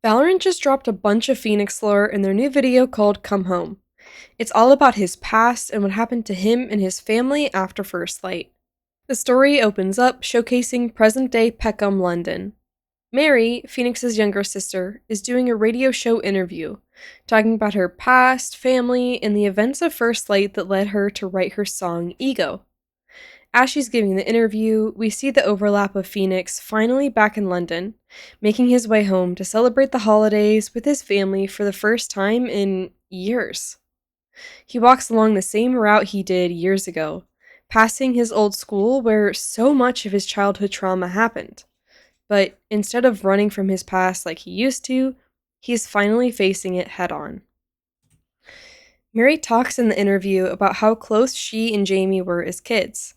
VALORANT just dropped a bunch of Phoenix lore in their new video called Come Home. It's all about his past and what happened to him and his family after First Light. The story opens up showcasing present-day Peckham, London. Mary, Phoenix's younger sister, is doing a radio show interview, talking about her past, family, and the events of First Light that led her to write her song Ego. As she's giving the interview, we see the overlap of Phoenix finally back in London, making his way home to celebrate the holidays with his family for the first time in years. He walks along the same route he did years ago, passing his old school where so much of his childhood trauma happened. But instead of running from his past like he used to, he's finally facing it head on. Mary talks in the interview about how close she and Jamie were as kids.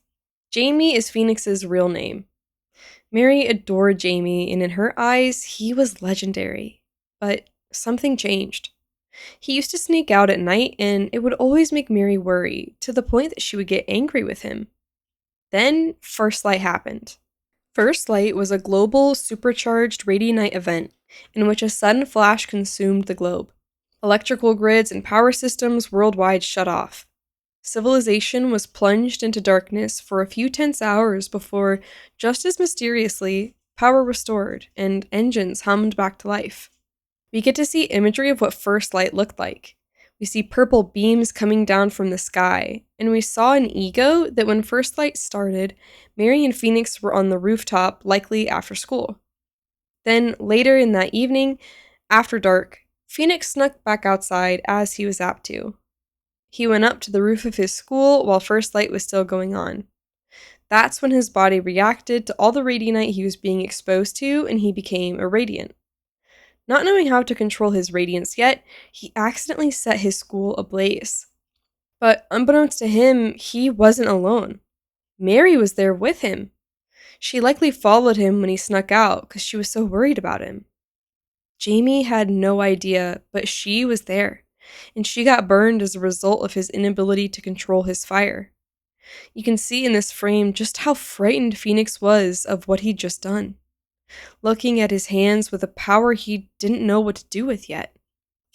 Jamie is Phoenix's real name. Mary adored Jamie, and in her eyes, he was legendary. But something changed. He used to sneak out at night, and it would always make Mary worry, to the point that she would get angry with him. Then, First Light happened. First Light was a global, supercharged Radianite event in which a sudden flash consumed the globe. Electrical grids and power systems worldwide shut off. Civilization was plunged into darkness for a few tense hours before, just as mysteriously, power restored and engines hummed back to life. We get to see imagery of what First Light looked like. We see purple beams coming down from the sky, and we saw an ego that when First Light started, Mary and Phoenix were on the rooftop, likely after school. Then, later in that evening, after dark, Phoenix snuck back outside as he was apt to. He went up to the roof of his school while First Light was still going on. That's when his body reacted to all the radianite he was being exposed to, and he became a radiant. Not knowing how to control his radiance yet, he accidentally set his school ablaze. But unbeknownst to him, he wasn't alone. Mary was there with him. She likely followed him when he snuck out because she was so worried about him. Jamie had no idea, but she was there, and she got burned as a result of his inability to control his fire. You can see in this frame just how frightened Phoenix was of what he'd just done, looking at his hands with a power he didn't know what to do with yet.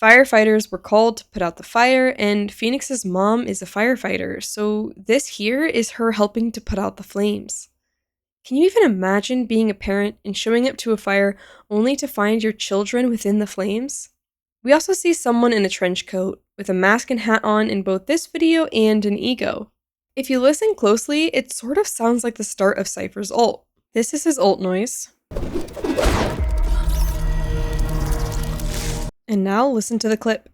Firefighters were called to put out the fire, and Phoenix's mom is a firefighter, so this here is her helping to put out the flames. Can you even imagine being a parent and showing up to a fire only to find your children within the flames? We also see someone in a trench coat, with a mask and hat on in both this video and an ego. If you listen closely, it sort of sounds like the start of Cypher's ult. This is his ult noise. And now listen to the clip.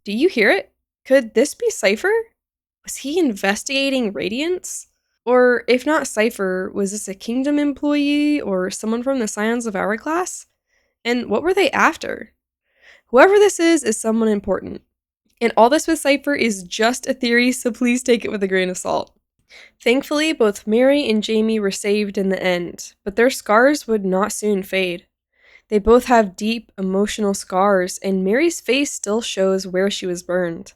Do you hear it? Could this be Cypher? Was he investigating Radiance? Or if not Cypher, was this a Kingdom employee or someone from the Scions of Hourglass? And what were they after? Whoever this is someone important. And all this with Cypher is just a theory, so please take it with a grain of salt. Thankfully, both Mary and Jamie were saved in the end, but their scars would not soon fade. They both have deep, emotional scars, and Mary's face still shows where she was burned.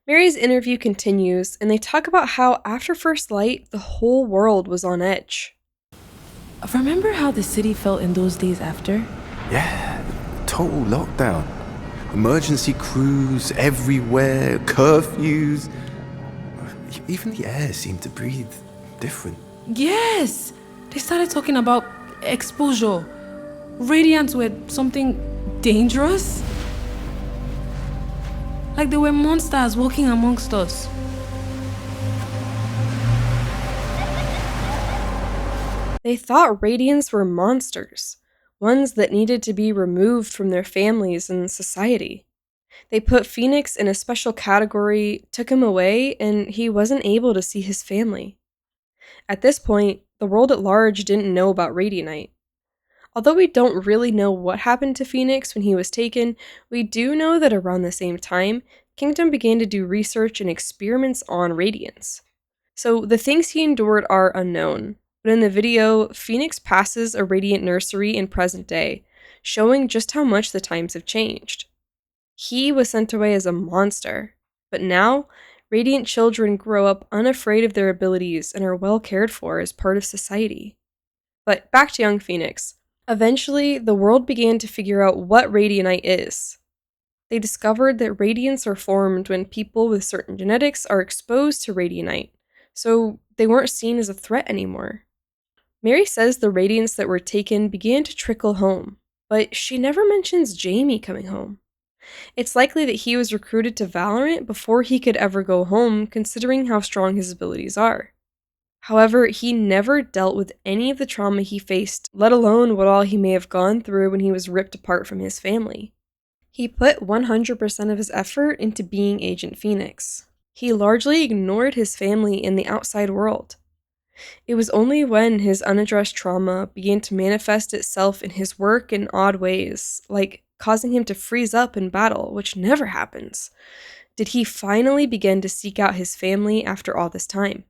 Mary's interview continues, and they talk about how after First Light, the whole world was on edge. Remember how the city felt in those days after? Yeah, total lockdown. Emergency crews everywhere, curfews. Even the air seemed to breathe different. Yes! They started talking about exposure. Radiants were something dangerous. Like they were monsters walking amongst us. They thought Radiants were monsters, ones that needed to be removed from their families and society. They put Phoenix in a special category, took him away, and he wasn't able to see his family. At this point, the world at large didn't know about Radianite. Although we don't really know what happened to Phoenix when he was taken, we do know that around the same time, Kingdom began to do research and experiments on Radiance. So the things he endured are unknown, but in the video, Phoenix passes a Radiant nursery in present day, showing just how much the times have changed. He was sent away as a monster, but now, Radiant children grow up unafraid of their abilities and are well cared for as part of society. But back to young Phoenix. Eventually, the world began to figure out what radianite is. They discovered that radiants are formed when people with certain genetics are exposed to radianite, so they weren't seen as a threat anymore. Mary says the radiants that were taken began to trickle home, but she never mentions Jamie coming home. It's likely that he was recruited to Valorant before he could ever go home, considering how strong his abilities are. However, he never dealt with any of the trauma he faced, let alone what all he may have gone through when he was ripped apart from his family. He put 100% of his effort into being Agent Phoenix. He largely ignored his family and the outside world. It was only when his unaddressed trauma began to manifest itself in his work in odd ways, like causing him to freeze up in battle, which never happens, did he finally begin to seek out his family after all this time.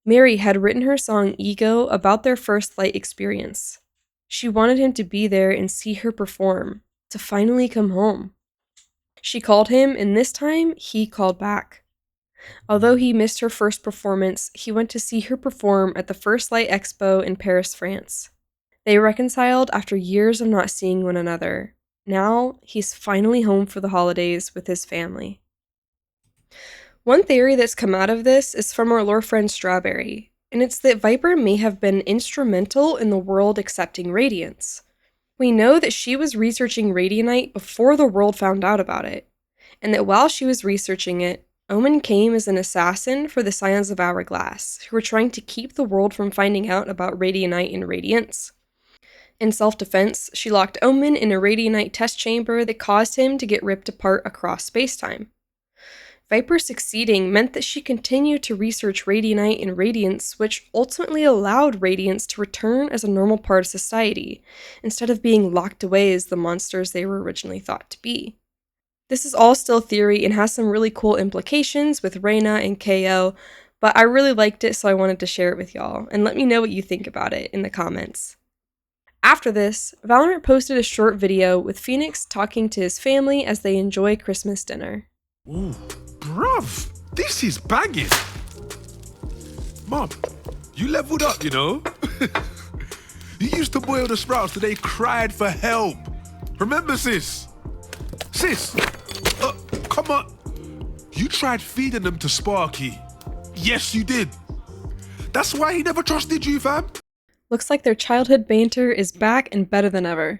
Mary had written her song Ego about their first light experience. She wanted him to be there and see her perform, to finally come home. She called him, and this time, he called back. Although he missed her first performance, he went to see her perform at the First Light Expo in Paris, France. They reconciled after years of not seeing one another. Now, he's finally home for the holidays with his family. One theory that's come out of this is from our lore friend Strawberry, and it's that Viper may have been instrumental in the world accepting Radiance. We know that she was researching Radianite before the world found out about it, and that while she was researching it, Omen came as an assassin for the Scions of Hourglass, who were trying to keep the world from finding out about Radianite and Radiance. In self-defense, she locked Omen in a Radianite test chamber that caused him to get ripped apart across spacetime. Viper succeeding meant that she continued to research Radianite and Radiance, which ultimately allowed Radiance to return as a normal part of society, instead of being locked away as the monsters they were originally thought to be. This is all still theory and has some really cool implications with Reyna and KO, but I really liked it, so I wanted to share it with y'all, and let me know what you think about it in the comments. After this, Valorant posted a short video with Phoenix talking to his family as they enjoy Christmas dinner. Ooh, bruv, this is banging. Mom, you leveled up, you know? You used to boil the sprouts till they cried for help. Remember, sis? Sis, come on. You tried feeding them to Sparky. Yes, you did. That's why he never trusted you, fam. Looks like their childhood banter is back and better than ever.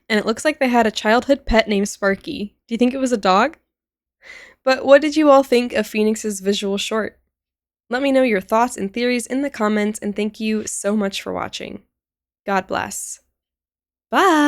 And it looks like they had a childhood pet named Sparky. Do you think it was a dog? But what did you all think of Phoenix's visual short? Let me know your thoughts and theories in the comments, and thank you so much for watching. God bless. Bye!